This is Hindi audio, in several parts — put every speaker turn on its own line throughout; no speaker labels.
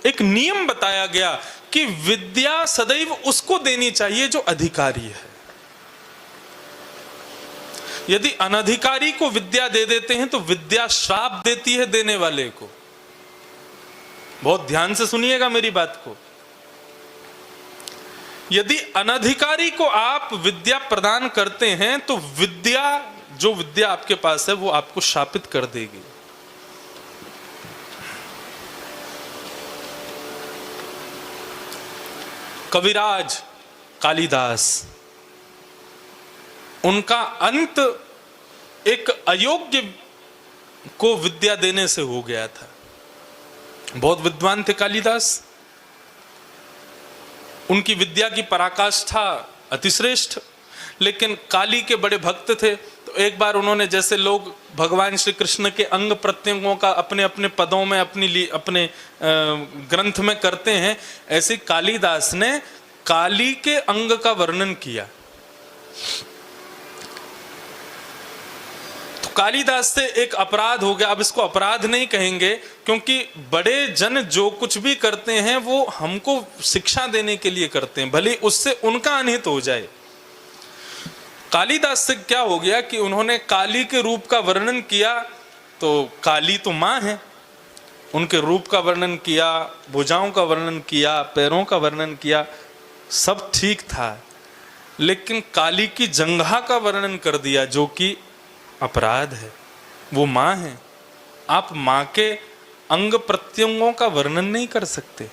एक नियम बताया गया कि विद्या सदैव उसको देनी चाहिए जो अधिकारी है। यदि अनधिकारी को विद्या दे देते हैं तो विद्या श्राप देती है देने वाले को। बहुत ध्यान से सुनिएगा मेरी बात को। यदि अनधिकारी को आप विद्या प्रदान करते हैं तो विद्या, जो विद्या आपके पास है, वो आपको शापित कर देगी। कविराज कालिदास, उनका अंत एक अयोग्य को विद्या देने से हो गया था। बहुत विद्वान थे कालिदास, उनकी विद्या की पराकाष्ठा अतिश्रेष्ठ, लेकिन काली के बड़े भक्त थे। तो एक बार उन्होंने, जैसे लोग भगवान श्री कृष्ण के अंग प्रत्यंगों का अपने अपने पदों में अपने ग्रंथ में करते हैं, ऐसे कालिदास ने काली के अंग का वर्णन किया। तो कालिदास से एक अपराध हो गया। अब इसको अपराध नहीं कहेंगे, क्योंकि बड़े जन जो कुछ भी करते हैं वो हमको शिक्षा देने के लिए करते हैं, भले उससे उनका अनहित हो जाए। कालिदास से क्या हो गया कि उन्होंने काली के रूप का वर्णन किया, तो काली तो मां है, उनके रूप का वर्णन किया, भुजाओं का वर्णन किया, पैरों का वर्णन किया, सब ठीक था, लेकिन काली की जंघा का वर्णन कर दिया, जो कि अपराध है। वो मां है, आप मां के अंग प्रत्यंगों का वर्णन नहीं कर सकते,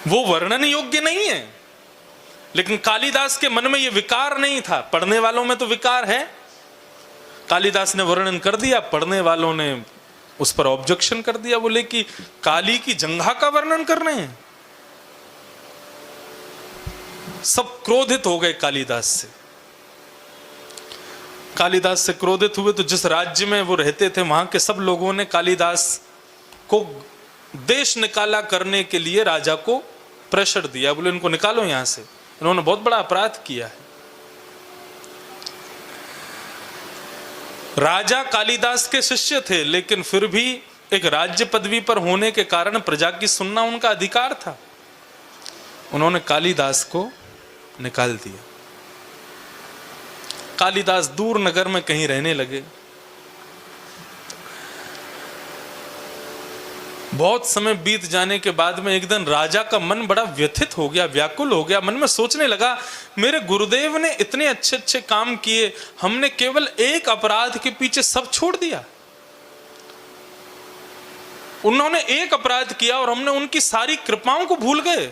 वो वर्णन योग्य नहीं है। लेकिन कालिदास के मन में ये विकार नहीं था। पढ़ने वालों में तो विकार है। कालिदास ने वर्णन कर दिया, पढ़ने वालों ने उस पर ऑब्जेक्शन कर दिया, बोले कि काली की जंघा का वर्णन कर रहे हैं। सब क्रोधित हो गए कालिदास से। कालिदास से क्रोधित हुए तो जिस राज्य में वो रहते थे वहां के सब लोगों ने कालिदास को देश निकाला करने के लिए राजा को प्रेशर दिया, बोले इनको निकालो यहां से, इन्होंने बहुत बड़ा अपराध किया है। राजा कालिदास के शिष्य थे, लेकिन फिर भी एक राज्य पदवी पर होने के कारण प्रजा की सुनना उनका अधिकार था। उन्होंने कालिदास को निकाल दिया। कालिदास दूर नगर में कहीं रहने लगे। बहुत समय बीत जाने के बाद में एक दिन राजा का मन बड़ा व्यथित हो गया, व्याकुल हो गया। मन में सोचने लगा, मेरे गुरुदेव ने इतने अच्छे अच्छे काम किए, हमने केवल एक अपराध के पीछे सब छोड़ दिया। उन्होंने एक अपराध किया और हमने उनकी सारी कृपाओं को भूल गए।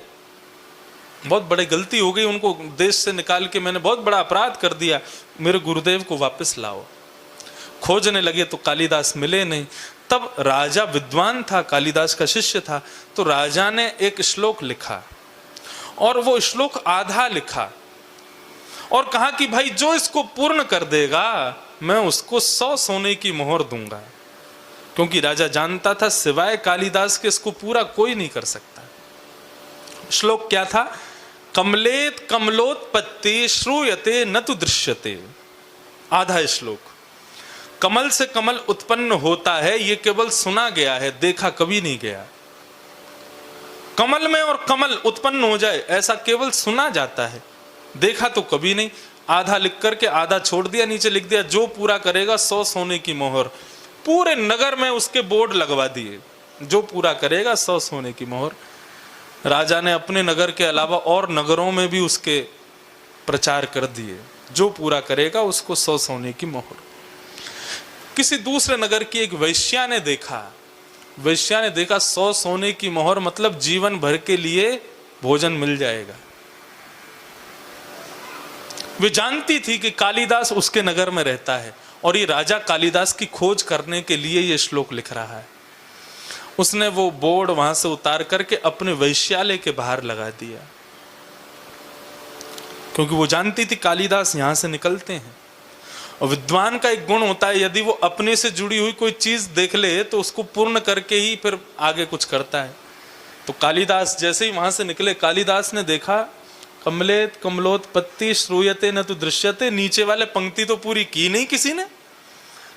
बहुत बड़ी गलती हो गई, उनको देश से निकाल के मैंने बहुत बड़ा अपराध कर दिया, मेरे गुरुदेव को वापस लाओ। खोजने लगे तो कालिदास मिले नहीं। तब राजा विद्वान था, कालिदास का शिष्य था, तो राजा ने एक श्लोक लिखा और वो श्लोक आधा लिखा और कहा कि भाई जो इसको पूर्ण कर देगा मैं उसको 100 सोने की मोहर दूंगा, क्योंकि राजा जानता था सिवाय कालिदास के इसको पूरा कोई नहीं कर सकता। श्लोक क्या था? कमलेत कमलोत्पत्ति श्रूयते न तु दृश्यते। आधा श्लोक, कमल से कमल उत्पन्न होता है, ये केवल सुना गया है, देखा कभी नहीं गया। कमल में और कमल उत्पन्न हो जाए ऐसा केवल सुना जाता है, देखा तो कभी नहीं। आधा लिख करके आधा छोड़ दिया, नीचे लिख दिया जो पूरा करेगा 100 सोने की मोहर। पूरे नगर में उसके बोर्ड लगवा दिए, जो पूरा करेगा 100 सोने की मोहर। राजा ने अपने नगर के अलावा और नगरों में भी उसके प्रचार कर दिए, जो पूरा करेगा उसको 100 सोने की मोहर। किसी दूसरे नगर की एक वैश्या ने देखा, 100 सोने की मोहर मतलब जीवन भर के लिए भोजन मिल जाएगा। वे जानती थी कि कालिदास उसके नगर में रहता है और ये राजा कालिदास की खोज करने के लिए ये श्लोक लिख रहा है। उसने वो बोर्ड वहां से उतार करके अपने वैश्यालय के बाहर लगा दिया, क्योंकि वो जानती थी कालिदास यहां से निकलते हैं। और विद्वान का एक गुण होता है, यदि वो अपने से जुड़ी हुई कोई चीज देख ले तो उसको पूर्ण करके ही फिर आगे कुछ करता है। तो कालिदास जैसे ही वहां से निकले, कालिदास ने देखा कमलेत कमलोत्पत्ति श्रूयते न तु दृश्यते। नीचे वाले पंक्ति तो पूरी की नहीं किसी ने।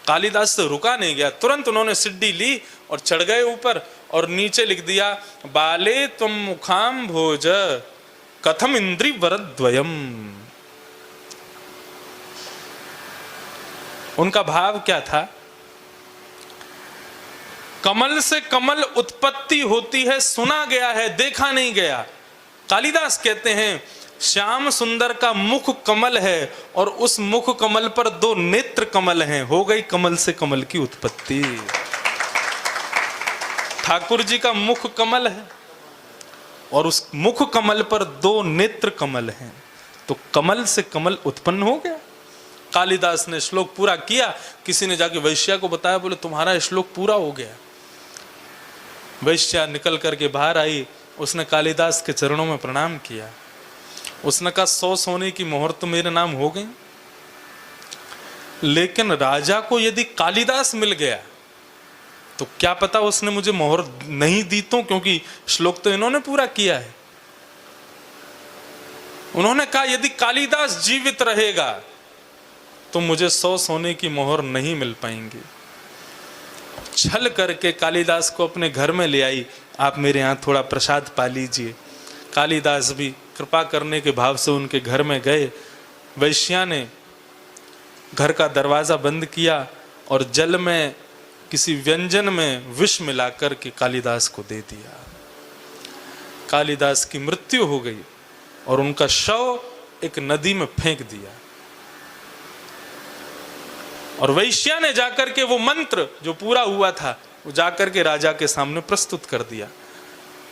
कालिदास से रुका नहीं गया, तुरंत उन्होंने सिड्डी ली और चढ़ गए ऊपर और नीचे लिख दिया बाले त्वम मुखाम भोज कथम इंद्रि वरद्वयम। उनका भाव क्या था? कमल से कमल उत्पत्ति होती है, सुना गया है, देखा नहीं गया। कालिदास कहते हैं श्याम सुंदर का मुख कमल है और उस मुख कमल पर 2 नेत्र कमल हैं, हो गई कमल से कमल की उत्पत्ति। ठाकुर जी का मुख कमल है और उस मुख कमल पर 2 नेत्र कमल हैं, तो कमल से कमल उत्पन्न हो गया। कालिदास ने श्लोक पूरा किया, किसी ने जाके वैश्या को बताया, बोले तुम्हारा श्लोक पूरा हो गया। वैश्या निकल करके बाहर आई, उसने कालिदास के चरणों में प्रणाम किया। उसने कहा 100 सोने की मोहर तो मेरे नाम हो गई, लेकिन राजा को यदि कालिदास मिल गया तो क्या पता उसने मुझे मोहर नहीं दी, तो क्योंकि श्लोक तो इन्होंने पूरा किया है। उन्होंने कहा यदि कालिदास जीवित रहेगा तो मुझे 100 सोने की मोहर नहीं मिल पाएंगी। छल करके कालिदास को अपने घर में ले आई, आप मेरे यहाँ थोड़ा प्रसाद पा लीजिए। कालिदास भी कृपा करने के भाव से उनके घर में गए। वैश्या ने घर का दरवाजा बंद किया और जल में किसी व्यंजन में विष मिलाकर के कालिदास को दे दिया। कालिदास की मृत्यु हो गई और उनका शव एक नदी में फेंक दिया। और वैश्या ने जाकर के वो मंत्र जो पूरा हुआ था वो जाकर के राजा के सामने प्रस्तुत कर दिया।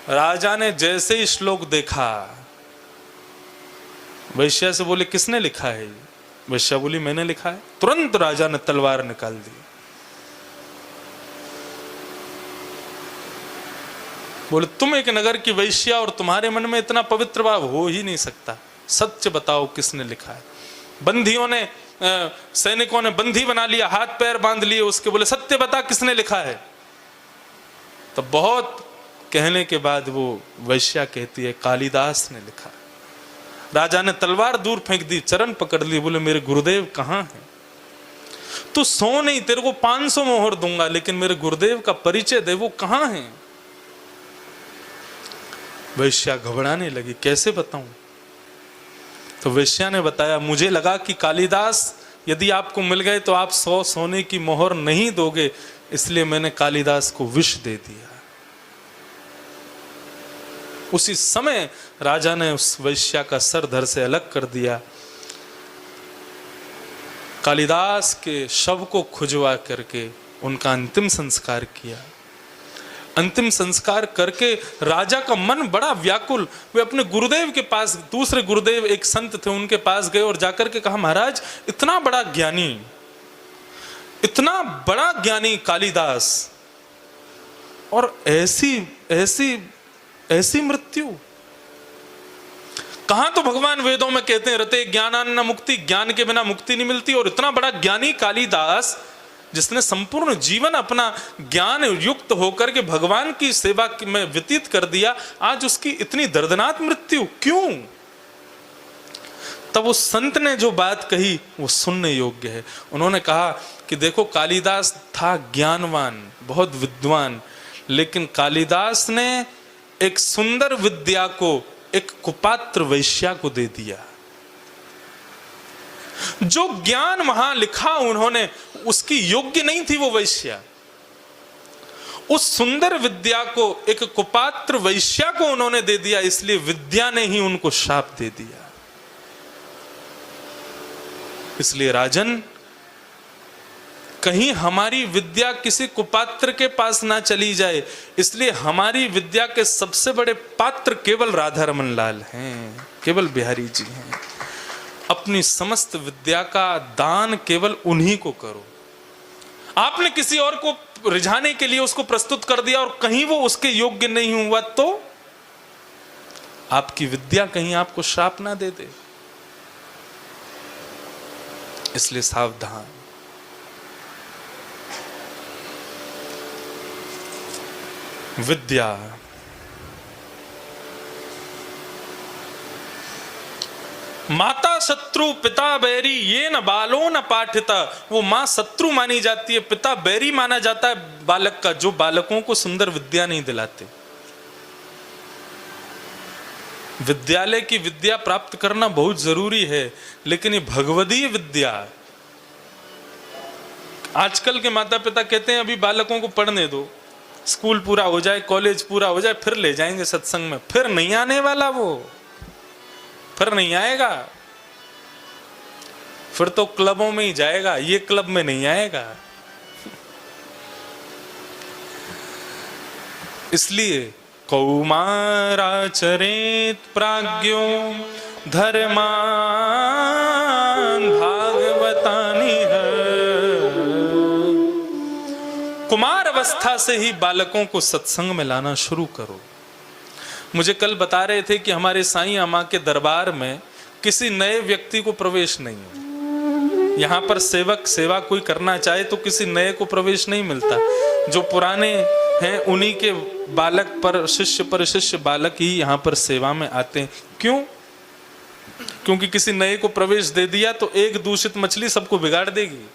राजा ने जैसे ही श्लोक देखा, वैश्या से बोले किसने लिखा है? वैश्या बोली मैंने लिखा है। तुरंत राजा ने तलवार निकाल दी। बोले तुम एक नगर की वैश्या और तुम्हारे मन में इतना पवित्र भाव हो ही नहीं सकता, सच बताओ किसने लिखा है? बंदियों ने सैनिकों ने बंदी बना लिया, हाथ पैर बांध लिए उसके, बोले सत्य बता किसने लिखा है? तो बहुत कहने के बाद वो वैश्या कहती है कालिदास ने लिखा। राजा ने तलवार दूर फेंक दी, चरण पकड़ लिए, बोले मेरे गुरुदेव कहाँ हैं? तू सो नहीं, तेरे को 500 मोहर दूंगा, लेकिन मेरे गुरुदेव का परिचय दे, वो कहाँ हैं? वैश्या घबराने लगी, कैसे बताऊं? तो वैश्या ने बताया मुझे लगा कि कालिदास यदि आपको मिल गए तो आप 100 सोने की मोहर नहीं दोगे, इसलिए मैंने कालिदास को विष दे दिया। उसी समय राजा ने उस वैश्या का सर धड़ से अलग कर दिया। कालिदास के शव को खुजवा करके उनका अंतिम संस्कार किया। अंतिम संस्कार करके राजा का मन बड़ा व्याकुल, वे अपने गुरुदेव के पास, दूसरे गुरुदेव एक संत थे उनके पास गए और जाकर के कहा महाराज इतना बड़ा ज्ञानी, इतना बड़ा ज्ञानी कालिदास और ऐसी ऐसी ऐसी मृत्यु। कहां तो भगवान वेदों में कहते हैं रते ज्ञानान्न मुक्ति, ज्ञान के बिना मुक्ति नहीं मिलती, और इतना बड़ा ज्ञानी कालिदास जिसने संपूर्ण जीवन अपना ज्ञान युक्त होकर के भगवान की सेवा में व्यतीत कर दिया, आज उसकी इतनी दर्दनाक मृत्यु क्यों? तब उस संत ने जो बात कही वो सुनने योग्य है। उन्होंने कहा कि देखो कालिदास था ज्ञानवान, बहुत विद्वान, लेकिन कालिदास ने एक सुंदर विद्या को एक कुपात्र वैश्या को दे दिया। जो ज्ञान वहां लिखा उन्होंने, उसकी योग्य नहीं थी वो वैश्या। उस सुंदर विद्या को एक कुपात्र वैश्या को उन्होंने दे दिया, इसलिए विद्या ने ही उनको शाप दे दिया। इसलिए राजन, कहीं हमारी विद्या किसी कुपात्र के पास ना चली जाए, इसलिए हमारी विद्या के सबसे बड़े पात्र केवल राधा रमन लाल हैं, केवल बिहारी जी हैं। अपनी समस्त विद्या का दान केवल उन्हीं को करो। आपने किसी और को रिझाने के लिए उसको प्रस्तुत कर दिया और कहीं वो उसके योग्य नहीं हुआ तो आपकी विद्या कहीं आपको श्राप ना दे दे। इसलिए सावधान। विद्या माता माता शत्रु पिता बैरी ये न बालो न पाठिता। वो माँ शत्रु मानी जाती है, पिता बैरी माना जाता है बालक का, जो बालकों को सुंदर विद्या नहीं दिलाते। विद्यालय की विद्या प्राप्त करना बहुत जरूरी है, लेकिन ये भगवदीय विद्या, आजकल के माता पिता कहते हैं अभी बालकों को पढ़ने दो, स्कूल पूरा हो जाए, कॉलेज पूरा हो जाए, फिर ले जाएंगे सत्संग में। फिर नहीं आने वाला वो, फिर नहीं आएगा, फिर तो क्लबों में ही जाएगा, ये क्लब में नहीं आएगा। इसलिए कौमाराचरेत प्राज्ञो धर्मान् भागवतानि। कुमार अवस्था से ही बालकों को सत्संग में लाना शुरू करो। मुझे कल बता रहे थे कि हमारे साईं अम्मा के दरबार में किसी नए व्यक्ति को प्रवेश नहीं है। यहाँ पर सेवक सेवा कोई करना चाहे तो किसी नए को प्रवेश नहीं मिलता। जो पुराने हैं उन्हीं के बालक पर शिष्य बालक ही यहाँ पर सेवा में आते हैं। क्यों? क्योंकि किसी नए को प्रवेश दे दिया तो एक दूषित मछली सबको बिगाड़ देगी।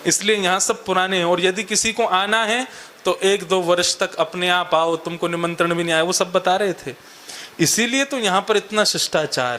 इसलिए यहाँ सब पुराने हैं। और यदि किसी को आना है तो 1-2 वर्ष तक अपने आप आओ, तुमको निमंत्रण भी नहीं आया, वो सब बता रहे थे। इसीलिए तो यहाँ पर इतना शिष्टाचार है।